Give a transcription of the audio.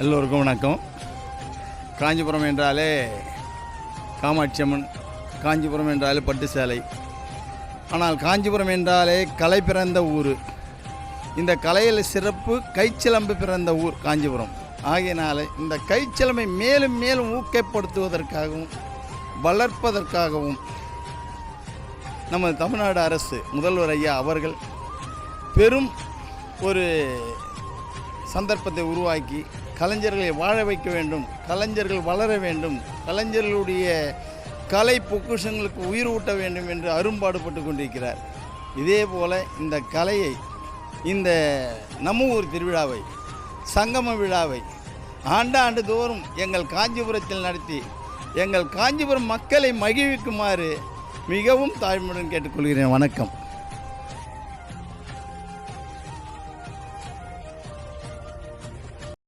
எல்லோருக்கும் வணக்கம். காஞ்சிபுரம் என்றாலே காமாட்சி அம்மன், காஞ்சிபுரம் என்றாலே பட்டு சேலை. ஆனால் காஞ்சிபுரம் என்றாலே கலை பிறந்த ஊர். இந்த கலையில் சிறப்பு கைச்சிலம்பு பிறந்த ஊர் காஞ்சிபுரம். ஆகையினால இந்த கைச்சிலம்பை மேலும் மேலும் ஊக்கப்படுத்துவதற்காகவும் வளர்ப்பதற்காகவும் நம்ம தமிழ்நாடு அரசு முதல்வர் ஐயா அவர்கள் பெரும் ஒரு சந்தர்ப்பத்தை உருவாக்கி கலைஞர்களை வாழ வைக்க வேண்டும், கலைஞர்கள் வளர வேண்டும், கலைஞர்களுடைய கலை பொக்கிஷங்களுக்கு உயிர் ஊட்ட வேண்டும் என்று அரும்பாடுபட்டு கொண்டிருக்கிறார். இதே போல் இந்த கலையை, இந்த நம்ம ஊர் திருவிழாவை, சங்கம விழாவை ஆண்டாண்டு தோறும் எங்கள் காஞ்சிபுரத்தில் நடத்தி எங்கள் காஞ்சிபுரம் மக்களை மகிழ்விக்குமாறு மிகவும் தாழ்மையுடன் கேட்டுக்கொள்கிறேன். வணக்கம்.